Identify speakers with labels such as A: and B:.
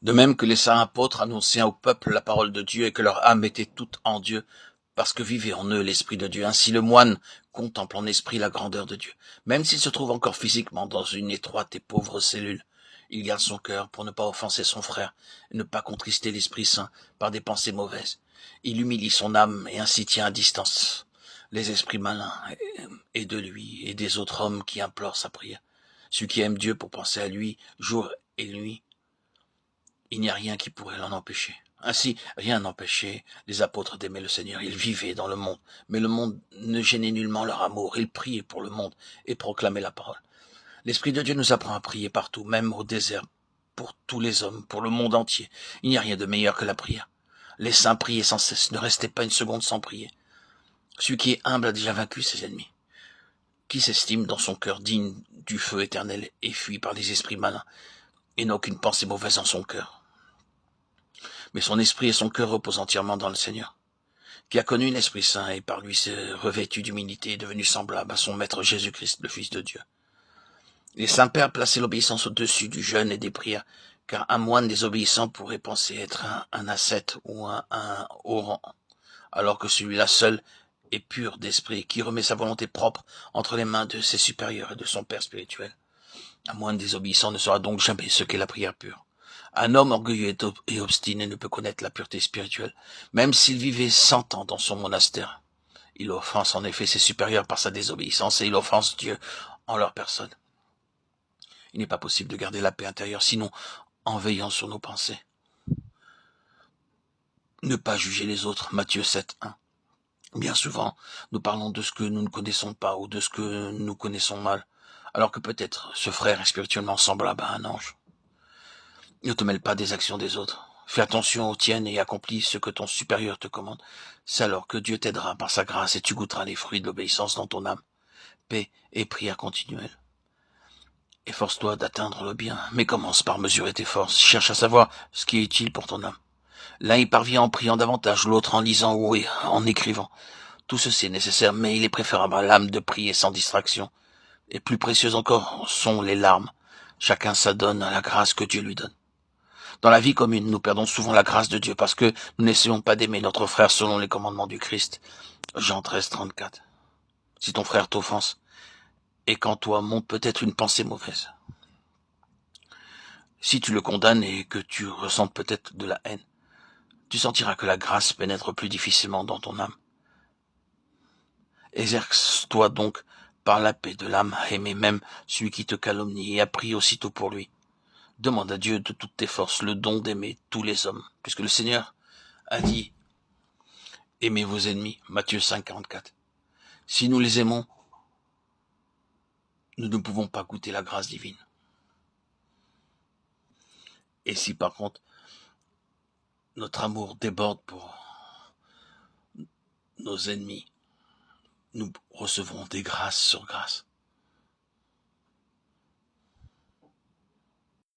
A: De même que les saints apôtres annonçaient au peuple la parole de Dieu et que leur âme était toute en Dieu, parce que vivait en eux l'Esprit de Dieu. Ainsi le moine contemple en esprit la grandeur de Dieu. Même s'il se trouve encore physiquement dans une étroite et pauvre cellule, il garde son cœur pour ne pas offenser son frère et ne pas contrister l'Esprit Saint par des pensées mauvaises. Il humilie son âme et ainsi tient à distance les esprits malins et de lui et des autres hommes qui implorent sa prière. Celui qui aime Dieu pour penser à lui jour et nuit, il n'y a rien qui pourrait l'en empêcher. Ainsi, rien n'empêchait les apôtres d'aimer le Seigneur. Ils vivaient dans le monde, mais le monde ne gênait nullement leur amour. Ils priaient pour le monde et proclamaient la parole. L'Esprit de Dieu nous apprend à prier partout, même au désert, pour tous les hommes, pour le monde entier. Il n'y a rien de meilleur que la prière. Les saints priaient sans cesse, ne restez pas une seconde sans prier. Celui qui est humble a déjà vaincu ses ennemis. Qui s'estime dans son cœur digne du feu éternel et fuit par les esprits malins et n'a aucune pensée mauvaise en son cœur. Mais son esprit et son cœur reposent entièrement dans le Seigneur, qui a connu l'Esprit Saint et par lui s'est revêtu d'humilité et devenu semblable à son Maître Jésus-Christ, le Fils de Dieu. Les saints pères plaçaient l'obéissance au-dessus du jeûne et des prières, car un moine désobéissant pourrait penser être un ascète ou un orant, alors que celui-là seul est pur d'esprit, qui remet sa volonté propre entre les mains de ses supérieurs et de son Père spirituel. Un moine désobéissant ne saura donc jamais ce qu'est la prière pure. Un homme orgueilleux et obstiné ne peut connaître la pureté spirituelle, même s'il vivait 100 ans dans son monastère. Il offense en effet ses supérieurs par sa désobéissance et il offense Dieu en leur personne. Il n'est pas possible de garder la paix intérieure, sinon en veillant sur nos pensées. Ne pas juger les autres, Matthieu 7:1. Bien souvent, nous parlons de ce que nous ne connaissons pas ou de ce que nous connaissons mal, alors que peut-être ce frère est spirituellement semblable à un ange. Ne te mêle pas des actions des autres. Fais attention aux tiennes et accomplis ce que ton supérieur te commande. C'est alors que Dieu t'aidera par sa grâce et tu goûteras les fruits de l'obéissance dans ton âme. Paix et prière continuelle. Efforce-toi d'atteindre le bien, mais commence par mesurer tes forces. Cherche à savoir ce qui est utile pour ton âme. L'un y parvient en priant davantage, l'autre en lisant ou en écrivant. Tout ceci est nécessaire, mais il est préférable à l'âme de prier sans distraction. Et plus précieuses encore sont les larmes. Chacun s'adonne à la grâce que Dieu lui donne. Dans la vie commune, nous perdons souvent la grâce de Dieu parce que nous n'essayons pas d'aimer notre frère selon les commandements du Christ. Jean 13:34. Si ton frère t'offense, et qu'en toi monte peut-être une pensée mauvaise, si tu le condamnes et que tu ressentes peut-être de la haine, tu sentiras que la grâce pénètre plus difficilement dans ton âme. Exerce-toi donc par la paix de l'âme à aimer même celui qui te calomnie et à prier aussitôt pour lui. Demande à Dieu de toutes tes forces le don d'aimer tous les hommes, puisque le Seigneur a dit « Aimez vos ennemis » Matthieu 5:44. Si nous les aimons, nous ne pouvons pas goûter la grâce divine. Et si par contre, notre amour déborde pour nos ennemis, nous recevrons des grâces sur grâce.